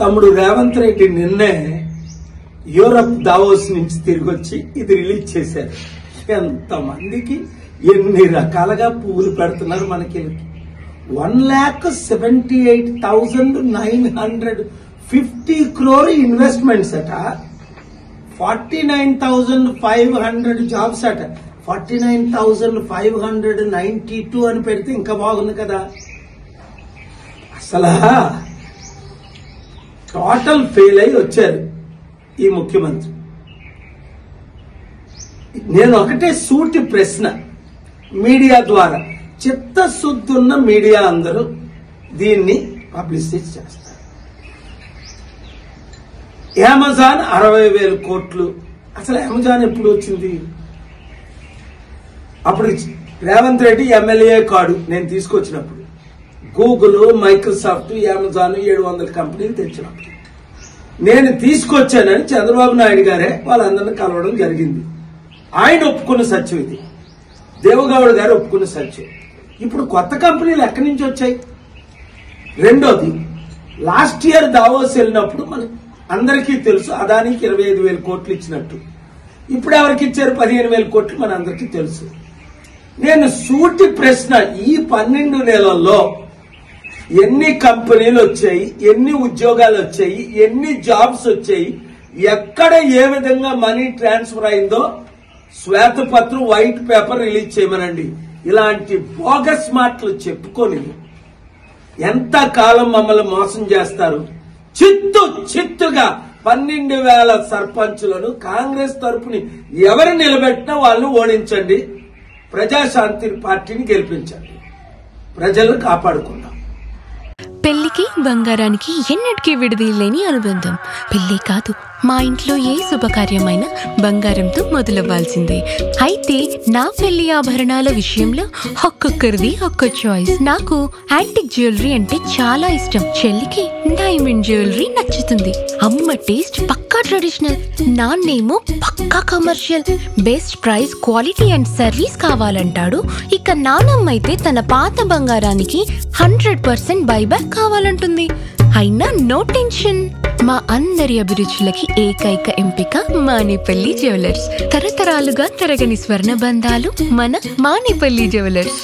తమ్ముడు రేవంత్ రెడ్డి నిన్నే Europe Davos నుంచి తిరిగి వచ్చి ఇది రిలీజ్ చేశారు. ఎంతమందికి ఎన్ని రకాలుగా పువ్వులు పెడుతున్నారు మనకి. 1,78,950 crore ఇన్వెస్ట్మెంట్స్ అట, 49,500 జాబ్స్ అట. 49,592 అని పెడితే ఇంకా బాగుంది కదా. అసలు టోటల్ ఫెయిల్ అయి వచ్చారు ఈ ముఖ్యమంత్రి. నేను ఒకటే సూటి ప్రశ్న మీడియా ద్వారా, చిత్తశుద్ధున్న మీడియా అందరూ దీన్ని పబ్లిసిటీ చేస్తారు. అమెజాన్ 60,000 కోట్లు. అసలు అమెజాన్ ఎప్పుడు వచ్చింది? అప్పుడు రేవంత్ రెడ్డి ఎమ్మెల్యే కాడు నేను తీసుకొచ్చినప్పుడు. గూగుల్, మైక్రోసాఫ్ట్, అమెజాన్ 700 కంపెనీలు తెచ్చినప్పుడు నేను తీసుకొచ్చానని చంద్రబాబు నాయుడు గారే వాళ్ళందరినీ కలవడం జరిగింది. ఆయన ఒప్పుకున్న సత్యం ఇది, దేవగౌడ గారు ఒప్పుకున్న సత్యం. ఇప్పుడు కొత్త కంపెనీలు ఎక్కడి నుంచి వచ్చాయి? రెండోది, లాస్ట్ ఇయర్ దావోస్ వెళ్ళినప్పుడు మన అందరికీ తెలుసు అదానికి 25,000 కోట్లు ఇచ్చినట్టు. ఇప్పుడు ఎవరికి ఇచ్చారు? 15,000 కోట్లు మన అందరికీ తెలుసు. నేను సూటి ప్రశ్న, ఈ 12 నెలల్లో ఎన్ని కంపెనీలు వచ్చాయి, ఎన్ని ఉద్యోగాలు వచ్చాయి, ఎన్ని జాబ్స్ వచ్చాయి, ఎక్కడ ఏ విధంగా మనీ ట్రాన్స్ఫర్ అయిందో శ్వేతపత్రం, వైట్ పేపర్ రిలీజ్ చేయమనండి. ఇలాంటి బోగస్ మాటలు చెప్పుకొని ఎంత కాలం మమ్మల్ని మోసం చేస్తారు? చిత్తుగా 12,000 సర్పంచులను కాంగ్రెస్ తరపుని ఎవరు నిలబెట్టినా వాళ్ళని ఓడించండి, ప్రజాశాంతి పార్టీని గెలిపించండి, ప్రజలను కాపాడుకుందాం. పెళ్లికి బంగారానికి ఎన్నటికీ విడదీయలేని అనుబంధం. పెళ్లి కాదు, మా ఇంట్లో ఏ శుభకార్యమైనా బంగారంతో మొదలవ్వాల్సిందే. అయితే నా పెళ్లి ఆభరణాల విషయంలో ఒక్కొక్కరిది ఒక్క చాయిస్. నాకు యాంటిక్ జ్యువెలరీ అంటే చాలా ఇష్టం. చెల్లికి డైమండ్ జ్యువెలరీ నచ్చుతుంది. అమ్మ టేస్ట్ పక్కా ట్రెడిషనల్, నాన్నేమో పక్కా commercial. Best price, quality and service కావాలంటాడు. ఇక నానమ్మ అయితే తన పాత బంగారానికి 100% బైబ్యాక్ కావాలంటుంది. అయినా నో టెన్షన్, మా అందరి అభిరుచులకి ఏకైక ఎంపిక మానేపల్లి జ్యువెలర్స్. తరతరాలుగా తరగని స్వర్ణ బంధాలు మన మానేపల్లి జ్యువెలర్స్.